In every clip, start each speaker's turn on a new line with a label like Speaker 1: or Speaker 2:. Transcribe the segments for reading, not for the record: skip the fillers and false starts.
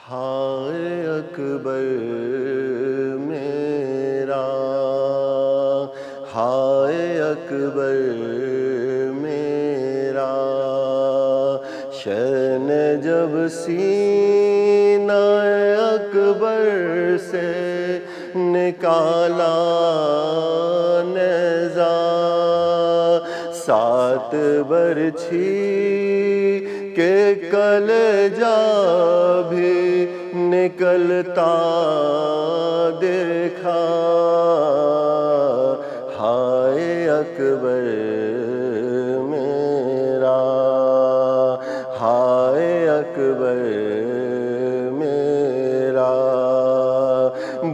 Speaker 1: ہائے اکبر میرا، ہائے اکبر میرا، شہ نے جب سینہ اکبر سے نکالا نیزہ، 7 برچھی کے کلیجہ بھی نکلتا دیکھا۔ ہائے اکبر میرا، ہائے اکبر میرا،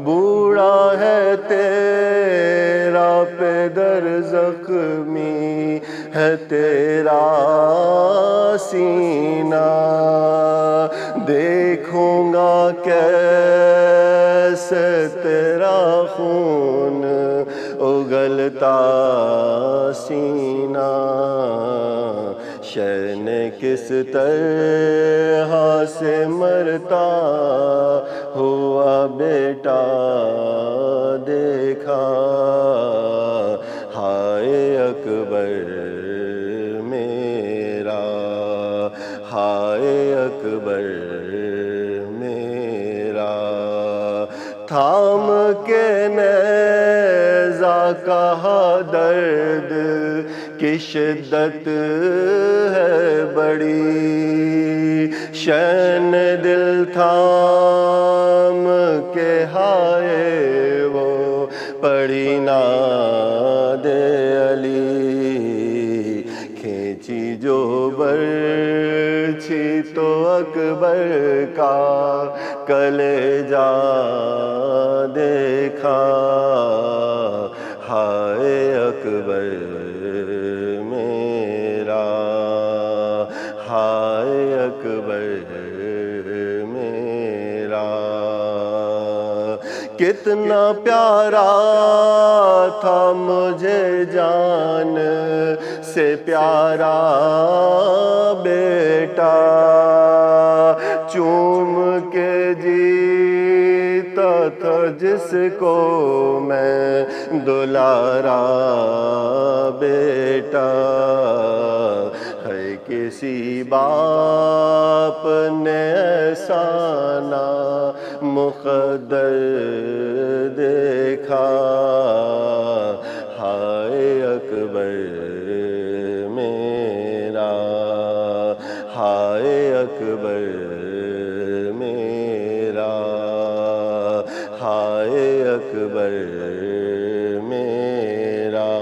Speaker 1: بوڑھا ہے تیرا پدر، زخمی ہے تیرا سینہ، دیکھوں گا کیسے تیرا خون اگلتا سینہ، شہ نے کس طرح سے مرتا ہوا بیٹا دیکھا۔ ہائے اکبر میرا، ہائے اکبر میرا، تھام کے نیزہ کہا درد کی شدت ہے بڑی، شہ نے دل تھام کے ہائے وہ پڑھی ناد علی، کھینچی جو برچھی تو اکبر کا کلیجہ دیکھا۔ ہائے اکبر میرا، ہائے اکبر میرا، کتنا پیارا تھا مجھے جان سے پیارا بیٹا، چوم کے جیتا تھا جس کو میں دلارا بیٹا، ہے کسی باپ نے ایسا نا مقدر دیکھا۔ ہائے اکبر میرا، ہائے اکبر میرا، ہائے اکبر میرا،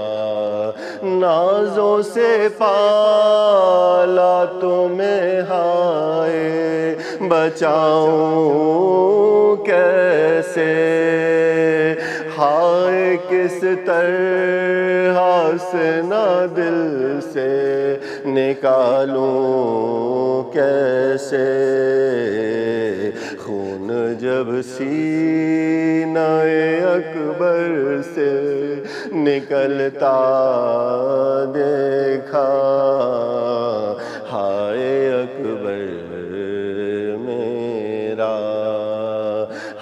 Speaker 1: نازوں سے پالا تمہیں ہائے بچاؤں کیسے، ہائے کس طرح سے نہ دل سے نکالوں کیسے، خون جب سینہ اکبر سے نکلتا دیکھا۔ ہائے اکبر میرا،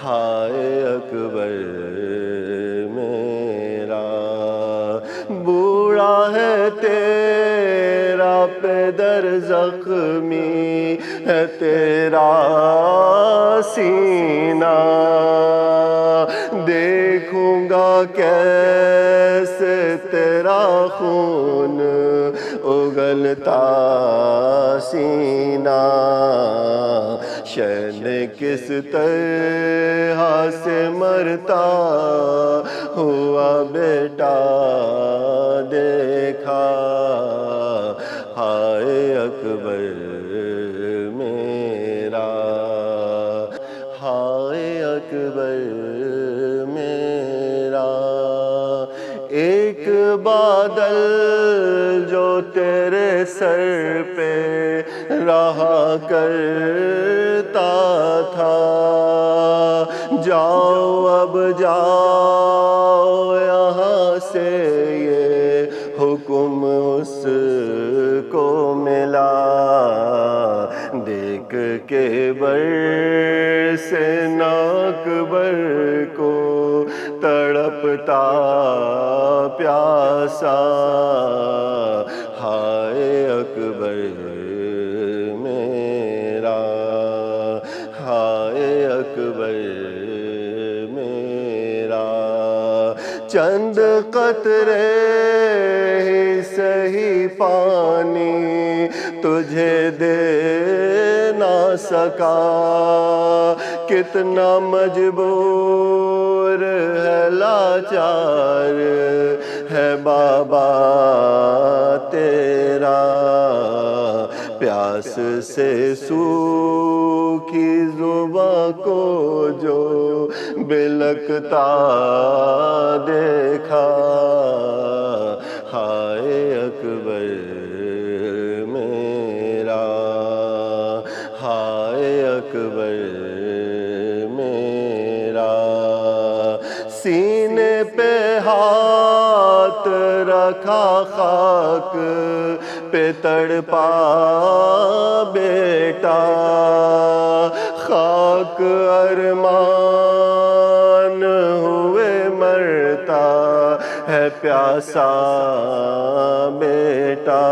Speaker 1: ہائے اکبر میرا، بوڑھا ہے تیرا پدر، زخمی ہے تیرا سینہ، دیکھوں گا کیسے تیرا خون اگلتا سینہ، شہ نے کس طرح سے مرتا ہوا بیٹا دیکھا۔ ہائے اکبر میرا، ہائے اکبر میرا، ایک بادل جو تیرے سر پہ رہا کرتا تھا، جاؤ اب جاؤ یہاں سے، یہ حکم اس کو ملا، دیکھ کے بر سے نہ اکبر کو تڑپتا پیاسا، ہائے اکبر میرا، ہائے اکبر میرا، چند قطرے ہی سہی پانی تجھے دے نہ سکا، کتنا مجبور ہے لاچار ہے بابا تیرا، پیاس سے سوکھی زباں کو جو بلکتا دیکھا، ہائے اکبر میرا، ہائے اکبر میرا، سینے پہ ہاتھ رکھا خاک پہ تڑپا بیٹا، خاک ارمان ہوئے مرتا ہے پیاسا بیٹا،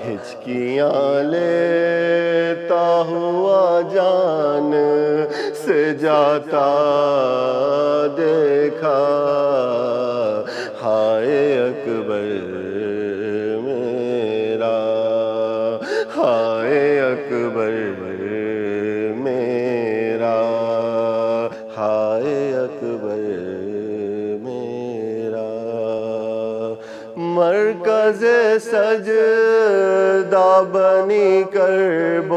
Speaker 1: ہچکیاں لیتا ہوا جان سے جاتا دیکھا، ہائے اکبر میرا، ہائے اکبر میرا، ہائے اکبر میرا، مرکز سجدہ بنی کرب و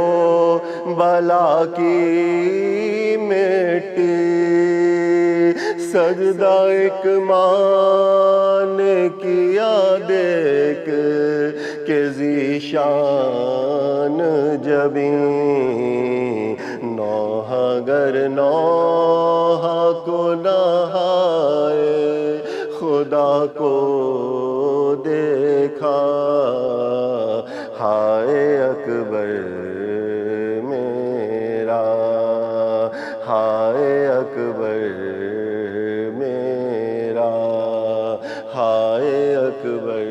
Speaker 1: بلا کی مٹی، سجدہ ایک ماں نے کیا دیکھ کہ ذیشان جبیں، نوح گر نوح کو نہائے خدا کو دیکھا، ہائے اکبر میرا، ہائے اکبر میرا، ہائے اکبر